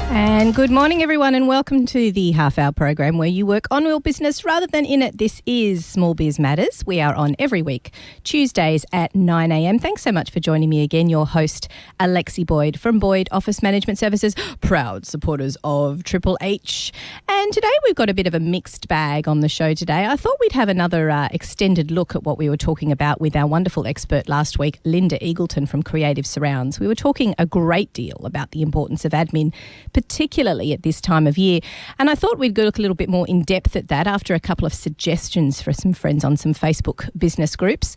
And good morning, everyone, and welcome to the half-hour program where you work on your business rather than in it. This is Small Biz Matters. We are on every week, Tuesdays at 9 a.m. Thanks so much for joining me again, your host, Alexi Boyd from Boyd Office Management Services, proud supporters of Triple H. And today we've got a bit of a mixed bag on the show today. I thought we'd have another extended look at what we were talking about with our wonderful expert last week, Linda Eagleton from Creative Surrounds. We were talking a great deal about the importance of admin, particularly at this time of year. And I thought we'd go look a little bit more in depth at that after a couple of suggestions for some friends on some Facebook business groups.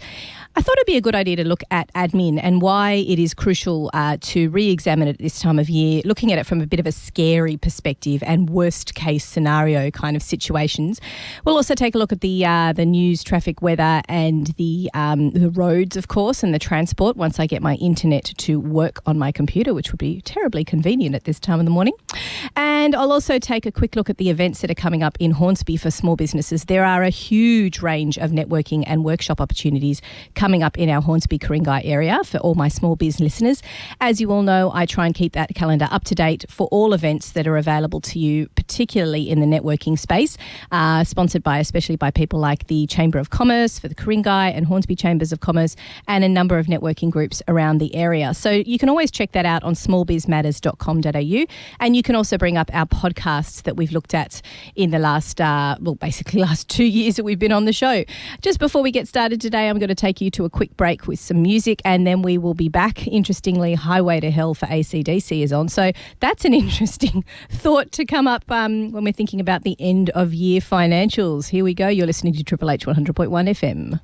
I thought it'd be a good idea to look at admin and why it is crucial to re-examine it at this time of year, looking at it from a bit of a scary perspective and worst case scenario kind of situations. We'll also take a look at the news, traffic, weather and the roads, of course, and the transport once I get my internet to work on my computer, which would be terribly convenient at this time of the morning. And I'll also take a quick look at the events that are coming up in Hornsby for small businesses. There are a huge range of networking and workshop opportunities coming up in our Hornsby-Ku-ring-gai area for all my small biz listeners. As you all know, I try and keep that calendar up to date for all events that are available to you, particularly in the networking space, sponsored especially by people like the Chamber of Commerce for the Ku-ring-gai and Hornsby Chambers of Commerce and a number of networking groups around the area. So you can always check that out on smallbizmatters.com.au, and you can also bring up our podcasts that we've looked at in the last 2 years that we've been on the show. Just before we get started today, I'm going to take you to a quick break with some music, and then we will be back. Interestingly, Highway to Hell for AC/DC is on. So that's an interesting thought to come up when we're thinking about the end of year financials. Here we go. You're listening to Triple H 100.1 FM.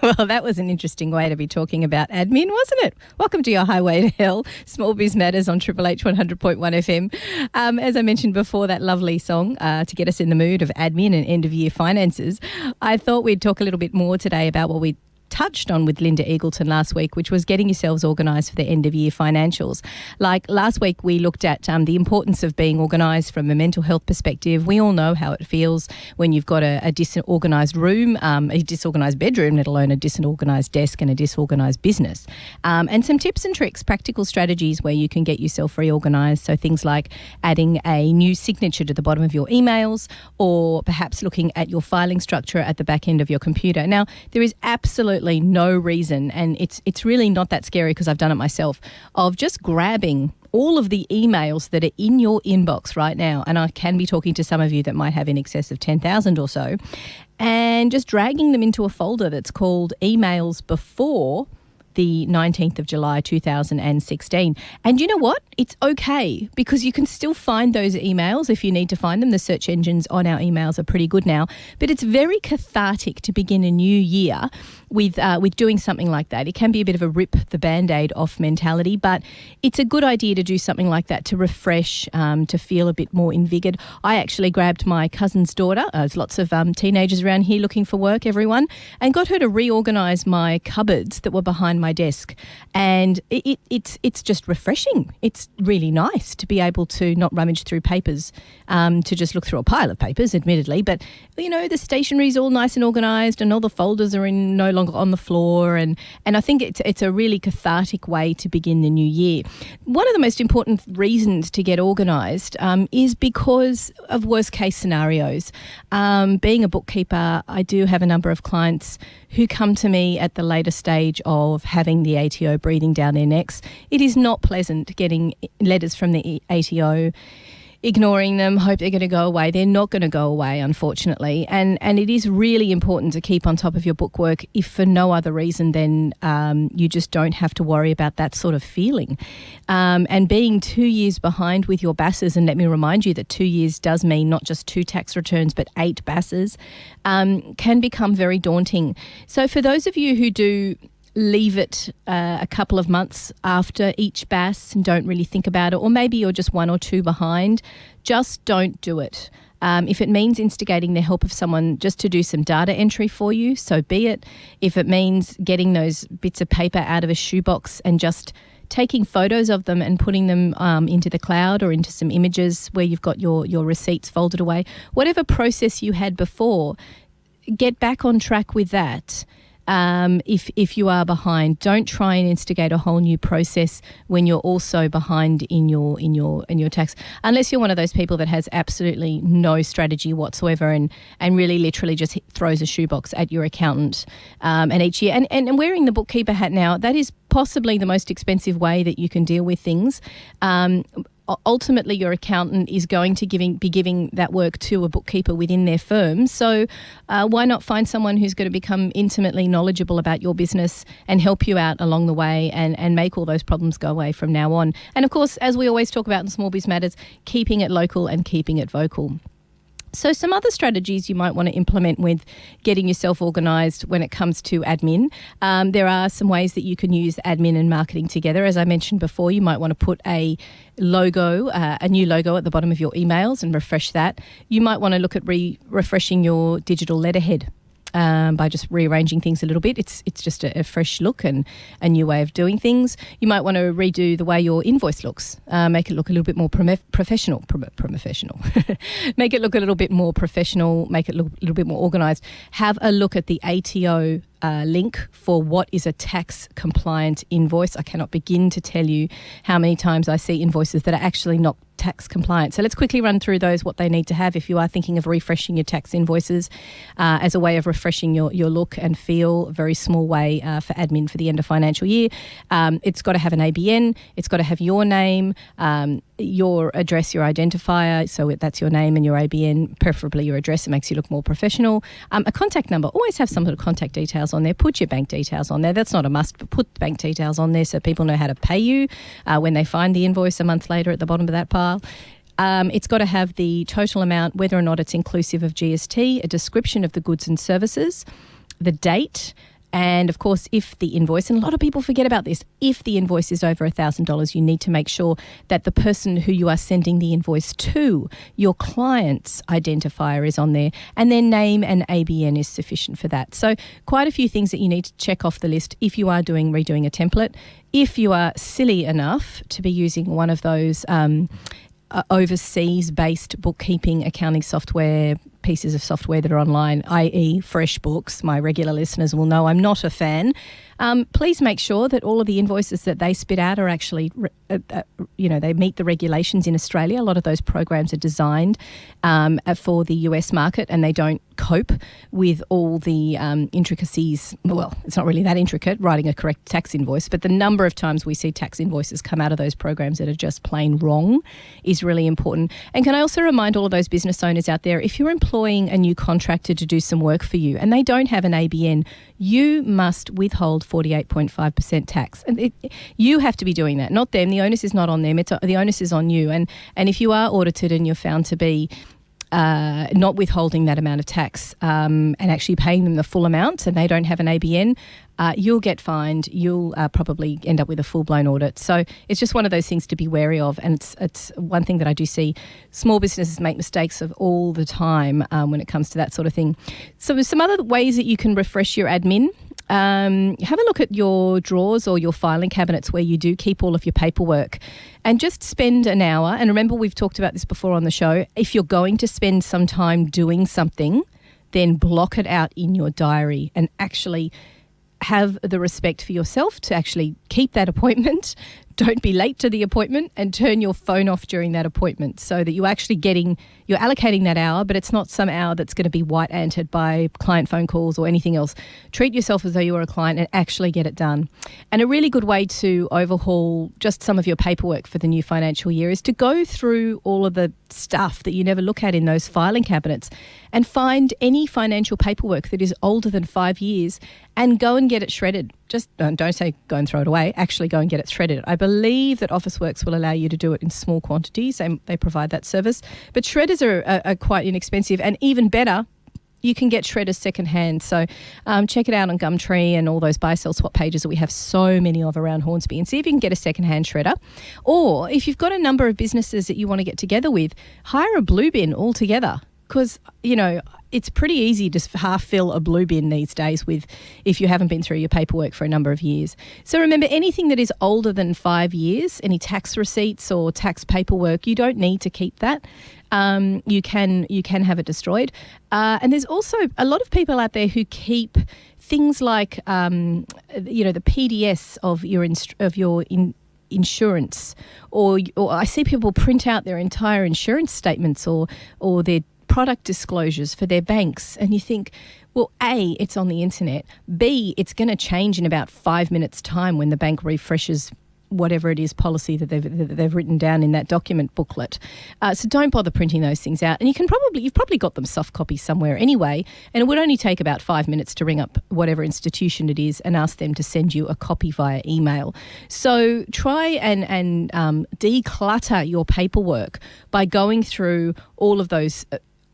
Well, that was an interesting way to be talking about admin, wasn't it? Welcome to your Highway to Hell, Small Biz Matters on Triple H 100.1 FM. As I mentioned before, that lovely song to get us in the mood of admin and end-of-year finances, I thought we'd talk a little bit more today about what we touched on with Linda Eagleton last week, which was getting yourselves organised for the end-of-year financials. Like last week, we looked at the importance of being organised from a mental health perspective. We all know how it feels when you've got a disorganised room, a disorganised bedroom, let alone a disorganised desk and a disorganised business. And some tips and tricks, practical strategies where you can get yourself reorganised. So things like adding a new signature to the bottom of your emails, or perhaps looking at your filing structure at the back end of your computer. Now, there is absolutely no reason, and it's really not that scary because I've done it myself, of just grabbing all of the emails that are in your inbox right now, and I can be talking to some of you that might have in excess of 10,000 or so, and just dragging them into a folder that's called Emails Before the 19th of July 2016. And you know what? It's okay, because you can still find those emails if you need to find them. The search engines on our emails are pretty good now, but it's very cathartic to begin a new year with doing something like that. It can be a bit of a rip the Band-Aid off mentality, but it's a good idea to do something like that to refresh, to feel a bit more invigorated. I actually grabbed my cousin's daughter, there's lots of teenagers around here looking for work, everyone, and got her to reorganise my cupboards that were behind my desk. And it's just refreshing. It's really nice to be able to not rummage through papers, to just look through a pile of papers, admittedly, but you know, the stationery's all nice and organised and all the folders are no longer on the floor, and I think it's a really cathartic way to begin the new year. One of the most important reasons to get organised is because of worst case scenarios. Being a bookkeeper, I do have a number of clients who come to me at the later stage of having the ATO breathing down their necks. It is not pleasant getting letters from the ATO, ignoring them, hope they're going to go away. They're not going to go away, unfortunately. And it is really important to keep on top of your bookwork, if for no other reason than you just don't have to worry about that sort of feeling. And being 2 years behind with your BASs, and let me remind you that 2 years does mean not just 2 tax returns, but 8 BASs, can become very daunting. So for those of you who do leave it a couple of months after each BAS and don't really think about it, or maybe you're just 1 or 2 behind, just don't do it. If it means instigating the help of someone just to do some data entry for you, so be it. If it means getting those bits of paper out of a shoebox and just taking photos of them and putting them into the cloud or into some images where you've got your receipts folded away, whatever process you had before, get back on track with that. if you are behind. Don't try and instigate a whole new process when you're also behind in your tax, unless you're one of those people that has absolutely no strategy whatsoever and really literally just throws a shoebox at your accountant and each year. And wearing the bookkeeper hat now, that is possibly the most expensive way that you can deal with things. Ultimately, your accountant is going to be giving that work to a bookkeeper within their firm. So why not find someone who's going to become intimately knowledgeable about your business and help you out along the way and make all those problems go away from now on. And of course, as we always talk about in Small Biz Matters, keeping it local and keeping it vocal. So some other strategies you might want to implement with getting yourself organised when it comes to admin. There are some ways that you can use admin and marketing together. As I mentioned before, you might want to put a logo, a new logo at the bottom of your emails and refresh that. You might want to look at refreshing your digital letterhead. By just rearranging things a little bit. It's just a fresh look and a new way of doing things. You might want to redo the way your invoice looks, make it look a little bit more professional. Make it look a little bit more professional, make it look a little bit more organised. Have a look at the ATO link for what is a tax compliant invoice. I cannot begin to tell you how many times I see invoices that are actually not tax compliant. So let's quickly run through those, what they need to have if you are thinking of refreshing your tax invoices as a way of refreshing your look and feel. A very small way for admin for the end of financial year. It's got to have an ABN. It's got to have your name, your address, your identifier. So that's your name and your ABN, preferably your address. It makes you look more professional. A contact number. Always have some sort of contact details on there. Put your bank details on there. That's not a must, but put the bank details on there so people know how to pay you when they find the invoice a month later at the bottom of that pile. It's got to have the total amount, whether or not it's inclusive of GST, a description of the goods and services, the date, and of course, if the invoice, and a lot of people forget about this, if the invoice is over $1,000, you need to make sure that the person who you are sending the invoice to, your client's identifier, is on there, and their name and ABN is sufficient for that. So quite a few things that you need to check off the list if you are redoing a template. If you are silly enough to be using one of those overseas-based bookkeeping accounting software, pieces of software that are online, i.e. FreshBooks, my regular listeners will know I'm not a fan. Please make sure that all of the invoices that they spit out are actually, they meet the regulations in Australia. A lot of those programs are designed for the US market, and they don't cope with all the intricacies. Well, it's not really that intricate, writing a correct tax invoice, but the number of times we see tax invoices come out of those programs that are just plain wrong is really important. And can I also remind all of those business owners out there, if you're employing a new contractor to do some work for you and they don't have an ABN, you must withhold 48.5% tax. And you have to be doing that, not them. The onus is not on them. The onus is on you. And if you are audited and you're found to be not withholding that amount of tax and actually paying them the full amount and they don't have an ABN, you'll get fined. You'll probably end up with a full-blown audit. So it's just one of those things to be wary of. And it's one thing that I do see small businesses make mistakes of all the time when it comes to that sort of thing. So there's some other ways that you can refresh your admin. Have a look at your drawers or your filing cabinets where you do keep all of your paperwork, and just spend an hour. And remember, we've talked about this before on the show. If you're going to spend some time doing something, then block it out in your diary and actually have the respect for yourself to actually keep that appointment. Don't be late to the appointment, and turn your phone off during that appointment so that you're actually you're allocating that hour, but it's not some hour that's going to be white-anted by client phone calls or anything else. Treat yourself as though you are a client and actually get it done. And a really good way to overhaul just some of your paperwork for the new financial year is to go through all of the stuff that you never look at in those filing cabinets and find any financial paperwork that is older than 5 years and go and get it shredded. Just don't say go and throw it away. Actually go and get it shredded. I believe that Officeworks will allow you to do it in small quantities, and they provide that service. But shredders are quite inexpensive, and even better, you can get shredders secondhand. So check it out on Gumtree and all those buy, sell, swap pages that we have so many of around Hornsby, and see if you can get a secondhand shredder. Or if you've got a number of businesses that you want to get together with, hire a blue bin altogether. Because, it's pretty easy to half fill a blue bin these days if you haven't been through your paperwork for a number of years. So remember, anything that is older than 5 years, any tax receipts or tax paperwork, you don't need to keep that. You can have it destroyed. And there's also a lot of people out there who keep things like the PDS of your insurance, or I see people print out their entire insurance statements or their product disclosures for their banks, and you think, well, A, it's on the internet, B, it's going to change in about 5 minutes' time when the bank refreshes whatever it is policy that they've written down in that document booklet. So don't bother printing those things out. And you've probably got them soft copies somewhere anyway, and it would only take about 5 minutes to ring up whatever institution it is and ask them to send you a copy via email. So try and declutter your paperwork by going through all of those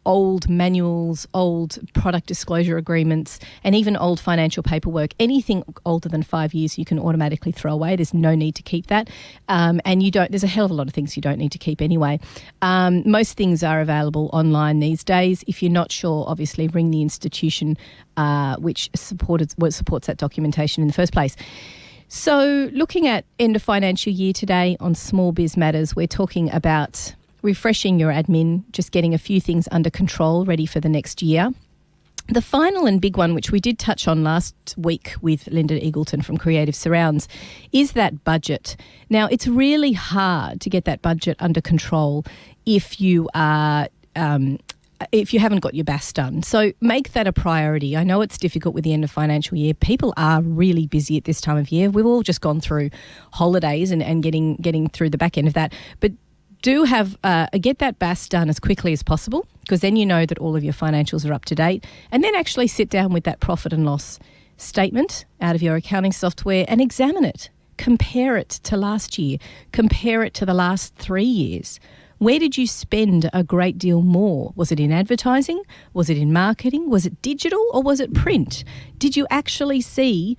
old manuals, old product disclosure agreements, and even old financial paperwork. Anything older than 5 years you can automatically throw away. There's no need to keep that. And there's a hell of a lot of things you don't need to keep anyway. Most things are available online these days. If you're not sure, obviously ring the institution which supports that documentation in the first place. So looking at end of financial year today on Small Biz Matters, we're talking about refreshing your admin, just getting a few things under control, ready for the next year. The final and big one, which we did touch on last week with Linda Eagleton from Creative Surrounds, is that budget. Now, it's really hard to get that budget under control if you haven't got your BAS done. So make that a priority. I know it's difficult with the end of financial year. People are really busy at this time of year. We've all just gone through holidays and getting through the back end of that. But do get that BAS done as quickly as possible, because then you know that all of your financials are up to date, and then actually sit down with that profit and loss statement out of your accounting software and examine it. Compare it to last year. Compare it to the last 3 years. Where did you spend a great deal more? Was it in advertising? Was it in marketing? Was it digital, or was it print? Did you actually see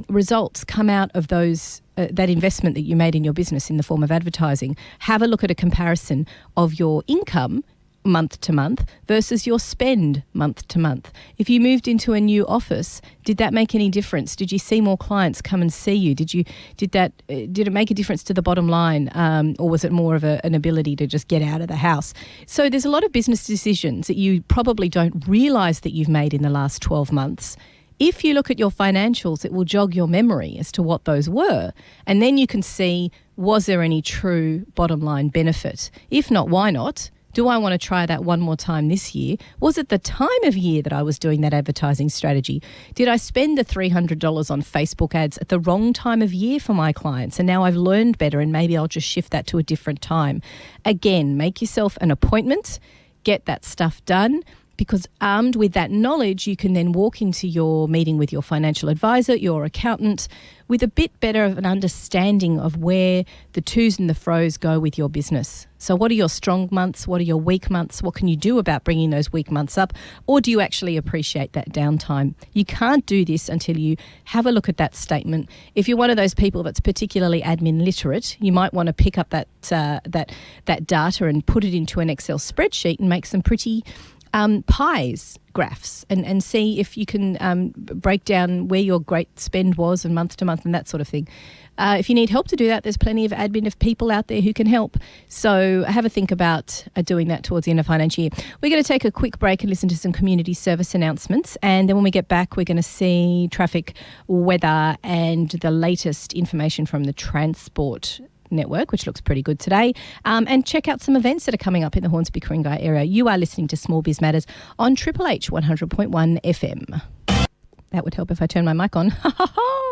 results come out of that investment that you made in your business in the form of advertising? Have a look at a comparison of your income month to month versus your spend month to month. If you moved into a new office, did that make any difference? Did you see more clients come and see you? Did it make a difference to the bottom line, or was it more of an ability to just get out of the house? So there's a lot of business decisions that you probably don't realise that you've made in the last 12 months. If you look at your financials, it will jog your memory as to what those were. And then you can see, was there any true bottom line benefit? If not, why not? Do I want to try that one more time this year? Was it the time of year that I was doing that advertising strategy? Did I spend the $300 on Facebook ads at the wrong time of year for my clients? And now I've learned better, and maybe I'll just shift that to a different time. Again, make yourself an appointment, get that stuff done, because armed with that knowledge, you can then walk into your meeting with your financial advisor, your accountant, with a bit better of an understanding of where the to's and the fro's go with your business. So what are your strong months? What are your weak months? What can you do about bringing those weak months up? Or do you actually appreciate that downtime? You can't do this until you have a look at that statement. If you're one of those people that's particularly admin literate, you might want to pick up that data and put it into an Excel spreadsheet and make some pretty pies graphs and see if you can break down where your great spend was and month to month and that sort of thing. If you need help to do that, there's plenty of admin of people out there who can help. So have a think about doing that towards the end of financial year. We're going to take a quick break and listen to some community service announcements. And then when we get back, we're going to see traffic, weather, and the latest information from the transport network, which looks pretty good today, and check out some events that are coming up in the Hornsby-Ku-ring-gai area. You are listening to Small Biz Matters on Triple H 100.1 FM. That would help if I turn my mic on.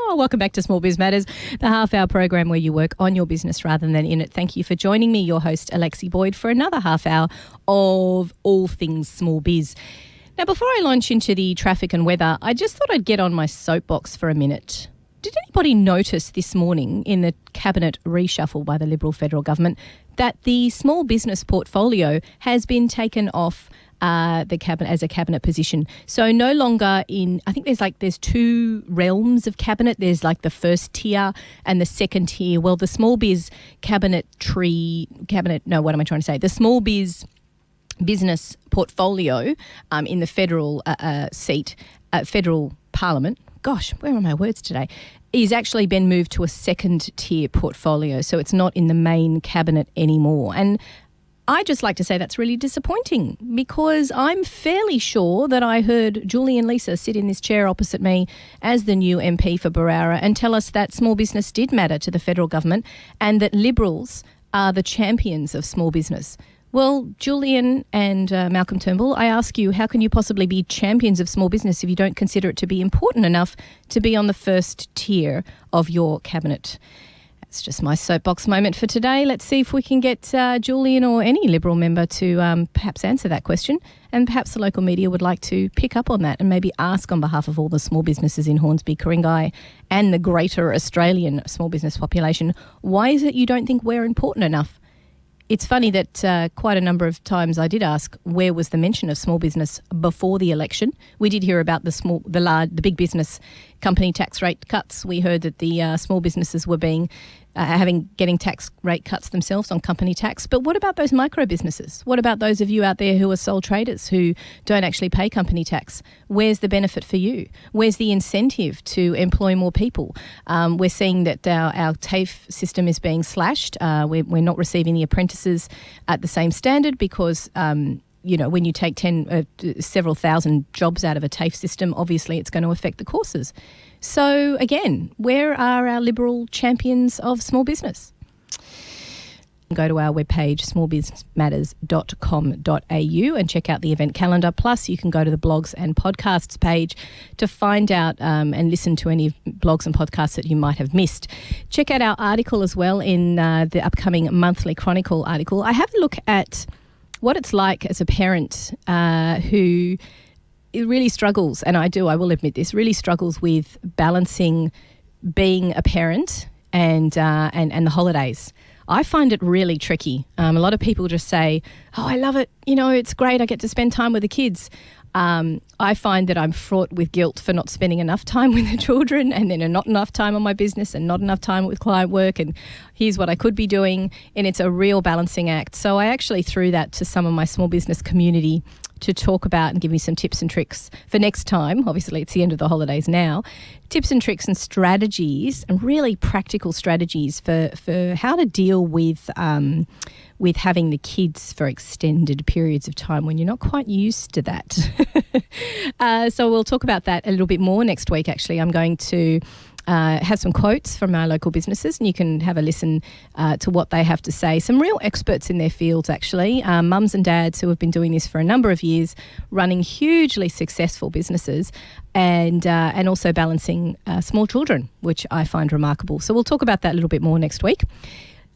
Welcome back to Small Biz Matters, the half-hour program where you work on your business rather than in it. Thank you for joining me, your host, Alexi Boyd, for another half hour of all things small biz. Now, before I launch into the traffic and weather, I just thought I'd get on my soapbox for a minute. Did anybody notice this morning in the cabinet reshuffle by the Liberal federal government that the small business portfolio has been taken off the cabinet as a cabinet position? So no longer I think there's two realms of cabinet. There's like the first tier and the second tier. Well, the small biz the small biz business portfolio in the federal federal parliament, gosh, where are my words today, is actually been moved to a second tier portfolio. So it's not in the main cabinet anymore. And I just like to say that's really disappointing, because I'm fairly sure that I heard Julie and Lisa sit in this chair opposite me as the new MP for Barara and tell us that small business did matter to the federal government and that Liberals are the champions of small business. Well, Julian and Malcolm Turnbull, I ask you, how can you possibly be champions of small business if you don't consider it to be important enough to be on the first tier of your cabinet? That's just my soapbox moment for today. Let's see if we can get Julian or any Liberal member to perhaps answer that question, and perhaps the local media would like to pick up on that and maybe ask on behalf of all the small businesses in Hornsby, Ku-ring-gai and the greater Australian small business population, why is it you don't think we're important enough? It's funny that quite a number of times I did ask where was the mention of small business before the election. We did hear about the big business company tax rate cuts. We heard that the small businesses were getting tax rate cuts themselves on company tax. But what about those micro businesses? What about those of you out there who are sole traders who don't actually pay company tax? Where's the benefit for you? Where's the incentive to employ more people? We're seeing that our TAFE system is being slashed. We're not receiving the apprentices at the same standard because when you take several thousand jobs out of a TAFE system, obviously it's going to affect the courses. So again, where are our Liberal champions of small business? Go to our webpage, smallbizmatters.com.au, and check out the event calendar. Plus, you can go to the blogs and podcasts page to find out and listen to any blogs and podcasts that you might have missed. Check out our article as well in the upcoming Monthly Chronicle article. I have a look at what it's like as a parent who really struggles, and I will admit this, really struggles with balancing being a parent and the holidays. I find it really tricky. A lot of people just say, oh, I love it. It's great. I get to spend time with the kids. I find that I'm fraught with guilt for not spending enough time with the children, and then not enough time on my business and not enough time with client work, and here's what I could be doing, and it's a real balancing act. So I actually threw that to some of my small business community to talk about and give me some tips and tricks for next time. Obviously, it's the end of the holidays now. Tips and tricks and strategies, and really practical strategies for how to deal with having the kids for extended periods of time when you're not quite used to that. So we'll talk about that a little bit more next week. Actually, I'm going to have some quotes from our local businesses, and you can have a listen to what they have to say. Some real experts in their fields, actually, mums and dads who have been doing this for a number of years, running hugely successful businesses, and also balancing small children, which I find remarkable. So we'll talk about that a little bit more next week.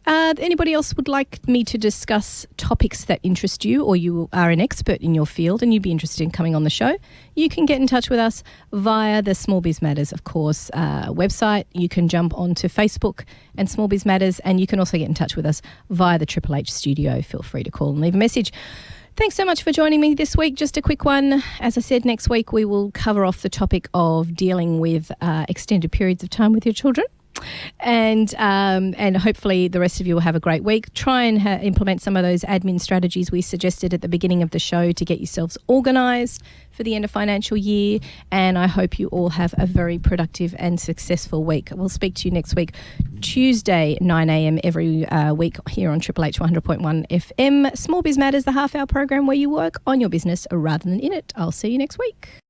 Anybody else would like me to discuss topics that interest you, or you are an expert in your field and you'd be interested in coming on the show, you can get in touch with us via the Small Biz Matters, of course, website. You can jump onto Facebook and Small Biz Matters, and you can also get in touch with us via the Triple H studio. Feel free to call and leave a message. Thanks so much for joining me this week. Just a quick one. As I said, next week we will cover off the topic of dealing with extended periods of time with your children. And hopefully the rest of you will have a great week. Try and implement some of those admin strategies we suggested at the beginning of the show to get yourselves organised for the end of financial year. And I hope you all have a very productive and successful week. We'll speak to you next week, Tuesday, 9 a.m. every week here on Triple H 100.1 FM. Small Biz Matters, the half-hour program where you work on your business rather than in it. I'll see you next week.